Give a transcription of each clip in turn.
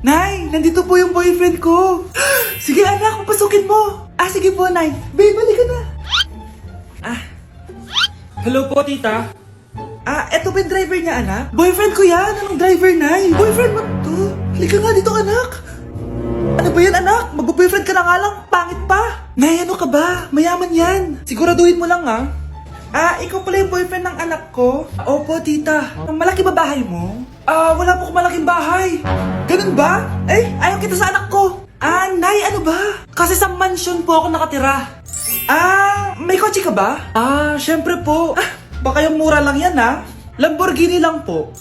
Nay, nandito po yung boyfriend ko. Sige anak, papasukin mo. Sige po, Nay. Babe, balik ka na. Hello po, tita. Eto ba yung driver niya, anak? Boyfriend ko yan. Anong driver, Nay? Boyfriend mo to? Halika nga dito, anak. Ano ba yan, anak? Magbo-boyfriend ka na nga lang. Pangit pa. Nay, ano ka ba? Mayaman yan. Siguraduhin mo lang, ha? Ikaw pala yung boyfriend ng anak ko? Opo, tita. Malaki ba bahay mo? Wala po akong malaking bahay. Ganun ba? Ayaw kita sa anak ko. Nay, ano ba? Kasi sa mansion po ako nakatira. May kotse ka ba? Syempre po. Baka yung mura lang yan, ha? Lamborghini lang po.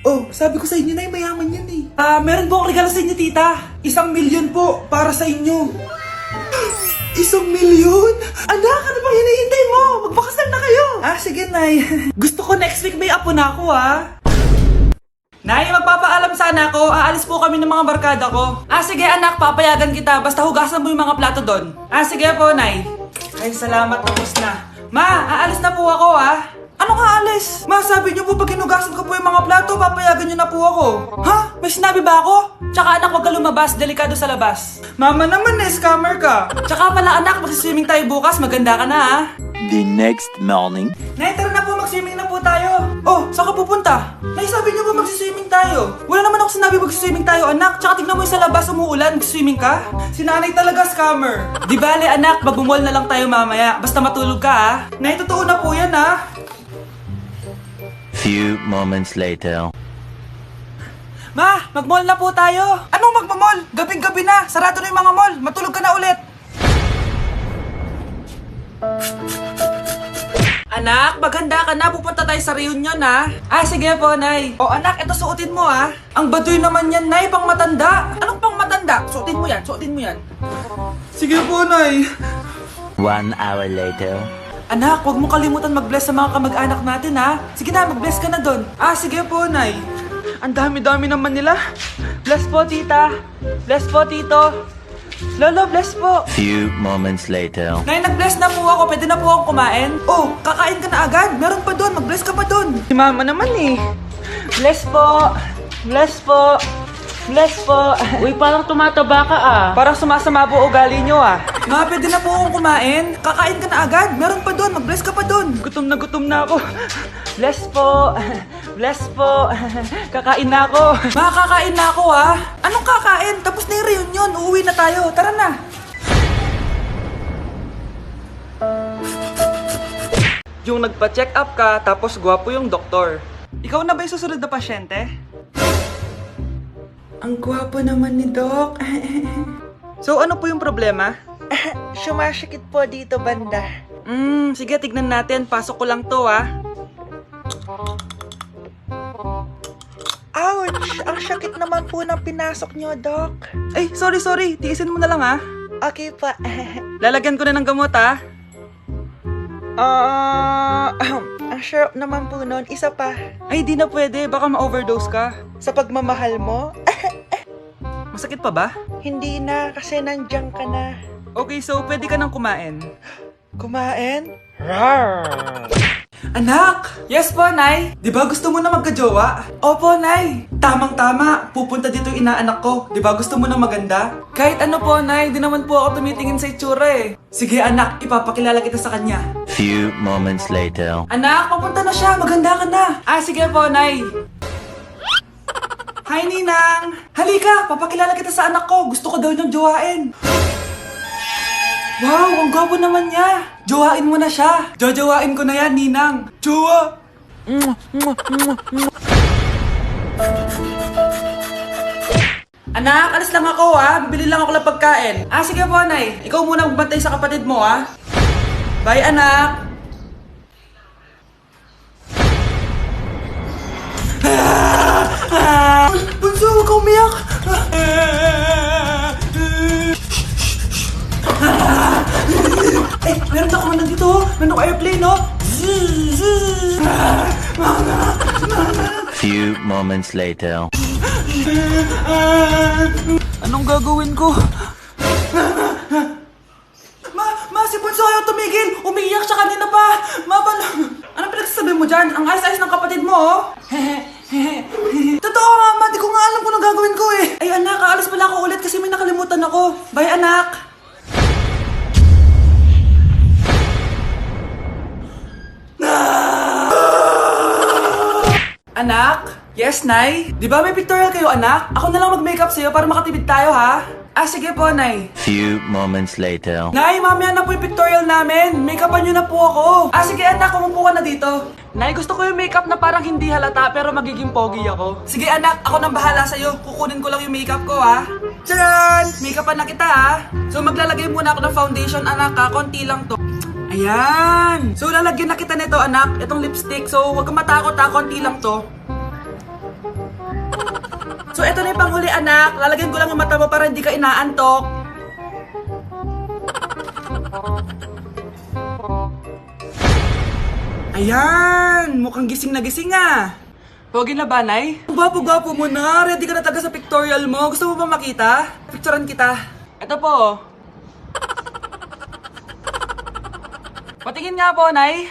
Oh, sabi ko sa inyo, Nay, mayaman yan eh. Meron po akong regalo sa inyo, tita. 1,000,000 po para sa inyo. 1,000,000? Anak, ano bang hinihintay mo? Magpakasal na kayo. Sige, Nay. Gusto ko next week may apo na ako, ha? Nay, magpapaalam sana ako. Aalis po kami ng mga barkada ko. Sige anak, papayagan kita. Basta hugasan mo yung mga plato doon. Sige po, Nay. Ay, salamat. Tapos na. Ma, aalis na po ako, ha? Anong aalis? Ma, sabi niyo po pag hinugasan ko po yung mga plato, papayagan niyo na po ako. Ha? May sinabi ba ako? Tsaka anak, huwag ka lumabas. Delikado sa labas. Mama naman, scammer ka. Tsaka pala anak, magsiswimming tayo bukas. Maganda ka na, ha? The next morning. Nay, tara na po, mag-swimming na po tayo. Oh, saan ka pupunta? Nay, sabi niyo po mag-swimming tayo. Wala naman ako sinabi mag-swimming tayo, anak. Tsaka tignan mo yung sa labas, umuulan, mag-swimming ka. Si nanay talaga scammer. Di bale, anak, mag-mall na lang tayo mamaya. Basta matulog ka, ha? Nay, totoo na po yan, ha? Few moments later. Ma, mag-mall na po tayo. Anong mag-mall? Gabing-gabi na. Sarado na yung mga mall. Matulog ka na ulit. Anak, maganda ka na. Pupunta tayo sa reunion, ha? Sige po, Nay. Anak, ito suotin mo, ha? Ang baduy naman yan, Nay. Pang matanda. Anong pang matanda? Suotin mo yan, suotin mo yan. Sige po, Nay. 1 hour later. Anak, huwag mo kalimutan mag-bless sa mga kamag-anak natin, ha? Sige na, mag-bless ka na doon. Sige po, Nay. Ang dami-dami naman nila. Bless po, tita. Bless po, tito. Lolo, bless po. Few moments later. Nay, nag-bless na po ako. Pwede na po akong kumain? Kakain ka na agad. Meron pa doon. Mag-bless ka pa doon. Si mama naman eh. Bless po. Bless po. Bless po. Uy, parang tumataba ka Parang sumasama po ugali nyo, Ma, pwede na po akong kumain. Kakain ka na agad. Meron pa doon. Mag-bless ka pa doon. Gutom na ako. Bless po. Bless po. Kakain na ako. Ma, kakain na ako, Anong kakain? Tapos na yung reunion. Uuwi na tayo. Tara na. Yung nagpa-check up ka, tapos gwapo yung doktor. Ikaw na ba yung susunod na pasyente? Ang gwapo naman ni Doc. So, ano po yung problema? Sumasakit po dito banda. Sige, tignan natin. Pasok ko lang to, Ouch! Ang sakit naman po ng pinasok nyo, Doc. Ay, sorry. Tiisin mo na lang, Okay pa. Lalagyan ko na ng gamot, Ang sarap naman po nun. Isa pa. Ay, di na pwede. Baka ma-overdose ka. Sa pagmamahal mo? Masakit pa ba? Hindi na, kasi nandiyan ka na. Okay, so pwede ka nang kumain. Kumain? Anak! Yes po, Nay! Di ba gusto mo na magka-jowa? Opo, Nay! Tamang-tama! Pupunta dito yung inaanak ko. Di ba gusto mo na maganda? Kahit ano po, Nay. Di naman po ako tumitingin sa itsura eh. Sige, anak. Ipapakilala kita sa kanya. Few moments later. Anak, papunta na siya. Maganda ka na. Sige po, Nay. Hi, Ninang! Halika! Papakilala kita sa anak ko. Gusto ko daw niyang jowain. Wow! Ang gwapo naman niya! Jowain mo na siya! Jojowain ko na yan, Ninang! Jowa! Anak, alis lang ako, Bibili lang ako ng pagkain. Sige po, Nay. Ikaw muna magbantay sa kapatid mo, Bye, anak! Bunso, huwag ka umiyak! Meron na kumanan dito, Meron akong airplane, Few moments later. Anong gagawin ko? Ma, si Bunso ayaw tumigil! Umiiyak siya kanina pa! Ma, anong pinagsasabi mo dyan? Ang ayos-ayos ng kapatid mo, Totoo nga, ma. Di ko nga alam kung anong gagawin ko eh. Ay, anak, aalis pala ako ulit kasi may nakalimutan ako. Bye, anak. Anak? Yes, Nay? Di ba may pictorial kayo, anak? Ako na lang mag-makeup sa'yo para makatipid tayo, ha? Ah, sige po, Nay. Few moments later. Nay, mamaya na po yung pictorial namin. Make-upan nyo na po ako. Ah, sige anak, umupo ka na dito. Nay, gusto ko yung makeup na parang hindi halata pero magiging pogi ako. Sige anak, ako nang bahala sa'yo. Kukunin ko lang yung makeup ko, ha? Charan! Make-upan na kita, ha? So, maglalagay muna ako ng foundation, anak, ha? Konti lang to. Ayan! So, lalagyan na kita nito, anak. Itong lipstick. So, huwag kang matakot, ha? Konti lang to. So, eto na yung panghuli, anak. Lalagyan ko lang yung mata mo para hindi ka inaantok. Ayan! Mukhang gising na gising, ah. Pogi na ba, Nay? Gwapo-gwapo mo na. Ready ka na taga sa pictorial mo. Gusto mo ba makita? Picturean kita. Eto po. Patingin nga po, Nay.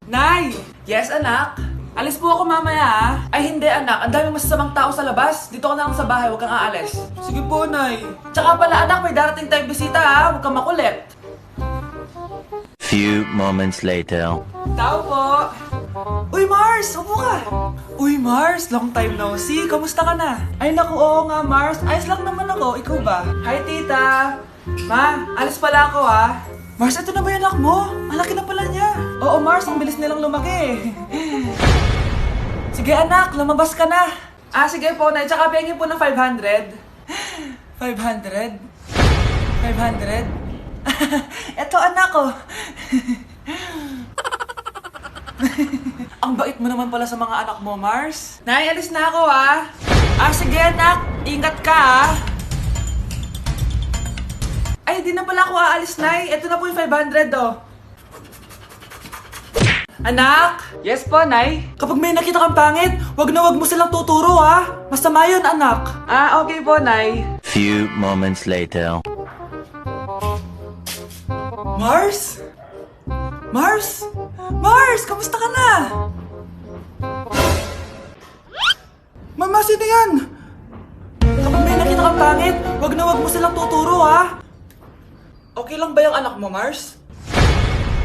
Nay! Yes, anak? Alis po ako mamaya, ha? Ay, hindi, anak. Ang daming masasamang tao sa labas. Dito ka na lang sa bahay. Huwag kang aalis. Sige po, Nay. Tsaka pala, anak, may darating tayong bisita, ha? Huwag kang makulit. Few moments later. Tao po. Uy, Mars! Upo ka! Uy, Mars! Long time no see. Kamusta ka na? Ay, naku, oo nga, Mars. Ayos lang naman ako. Ikaw ba? Hi, tita. Ma, alis pala ako, ha? Mars, ito na ba yung anak mo? Ang laki na pala niya. Oo, Mars. Ang bilis nilang lumaki. Sige, anak. Lumabas ka na. Ah, sige po, Nay. Tsaka pengin po ng 500. 500? 500? Eto, anak ko. Ang bait mo naman pala sa mga anak mo, Mars. Nay, alis na ako, ha? Ah, sige, anak. Ingat ka, ha? Ay, di na pala ako aalis, Nay. Ito na po yung 500, oh. Anak? Yes po, Nay. Kapag may nakita kang pangit, wag na wag mo silang tuturo, ha? Masama yun, anak. Ah, okay po, Nay. Few moments later. Mars? Mars? Mars, kamusta ka na? Mama, sino yan? Kapag may nakita kang pangit, wag na wag mo silang tuturo, ha? Okay lang ba yung anak mo, Mars?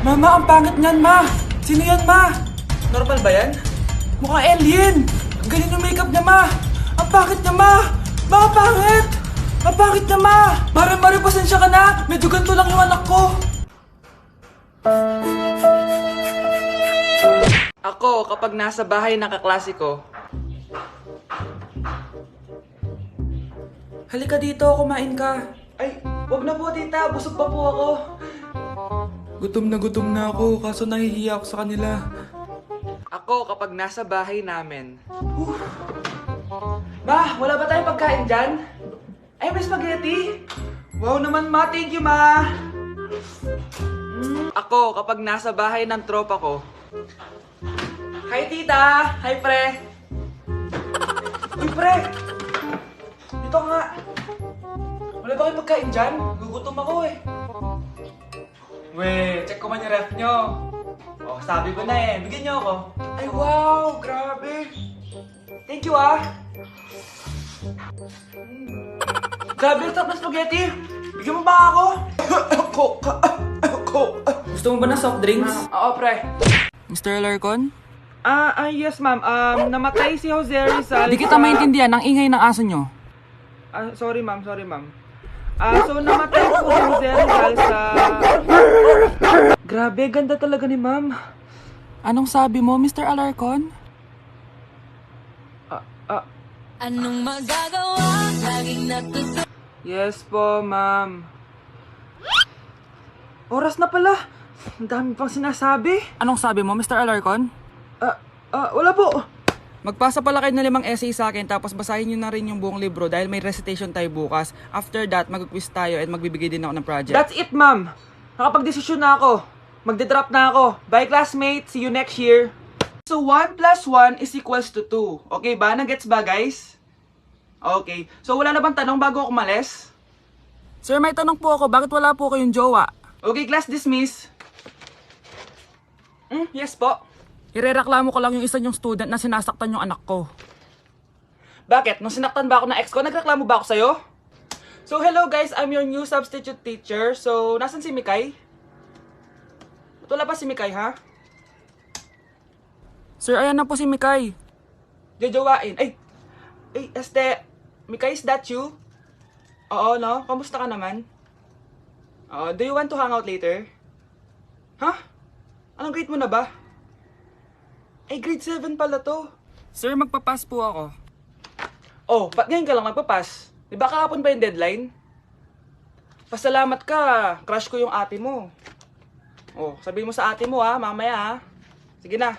Mama, ang pangit niyan, ma. Sino yan, ma? Normal ba yan? Mukhang alien. Ang galing yung makeup niya, ma. Ang pangit niya, ma. Ma, ang pangit. Ang pangit niya, ma. Mare, pasensya ka na. Medyo ganito lang yung anak ko. Ako, kapag nasa bahay ng kaklase ko. Halika dito, kumain ka. Ay, wag na po, tita. Busog pa po ako. Gutom na ako, kaso nahihiya ako sa kanila. Ako, kapag nasa bahay namin. Ma, wala ba tayong pagkain dyan? Ay, may spaghetti? Wow naman, ma. Thank you, ma. Ako, kapag nasa bahay ng tropa ko. Hi, tita! Hi, pre! Uy, pre! Dito nga! Wala ba kayong pagkain dyan? Gugutom ako eh. Weh, check ko man yung ref nyo. Oh, sabi ko na eh. Bigyan nyo ako. Ay, wow! Grabe! Thank you, ah! Grabe, ang sarap na spaghetti! Bigyan mo ba ako? Gusto mo ba ng soft drinks? Oo, pre. Mr. Larcon? Yes ma'am. Namatay si Jose Rizal. Di kita maintindihan ang ingay ng aso nyo. Sorry ma'am. So namatay po si Jose Rizal sa... Grabe, ganda talaga ni ma'am. Anong sabi mo, Mr. Alarcon? Anong magagawa? Laging natutunan. Yes po, ma'am. Oras na pala. Ang dami pang sinasabi. Anong sabi mo, Mr. Alarcon? Wala po. Magpasa pala kayo ng 5 essay sa akin tapos basahin nyo na rin yung buong libro dahil may recitation tayo bukas. After that, mag-quiz tayo at magbibigay din ako ng project. That's it, ma'am. Nakapag-desisyon na ako. Magde-drop na ako. Bye, classmates. See you next year. So, 1 plus 1 is equals to 2. Okay ba? Nagets ba, guys? Okay. So, wala na bang tanong bago ako umalis? Sir, may tanong po ako. Bakit wala po kayong jowa? Okay, class dismiss. Yes po. Irereklamo ko lang yung isa yung student na sinasaktan yung anak ko. Bakit? Nung sinaktan ba ako ng ex ko, nagreklamo ba ako sa'yo? So, hello guys, I'm your new substitute teacher. So, nasan si Mikay? Wala pa si Mikay, ha? Sir, ayan na po si Mikay. Jojowain. Ay, Mikay, is that you? Oo, no? Kamusta ka naman? Do you want to hang out later? Ha? Anong grade mo na ba? Ay, grade 7 pala to. Sir, magpapass po ako. Oh, ba't ngayon ka lang magpapass? Di ba kahapon pa yung deadline? Pasalamat ka, crush ko yung ate mo. Oh, sabihin mo sa ate mo ha, mamaya ha. Sige na.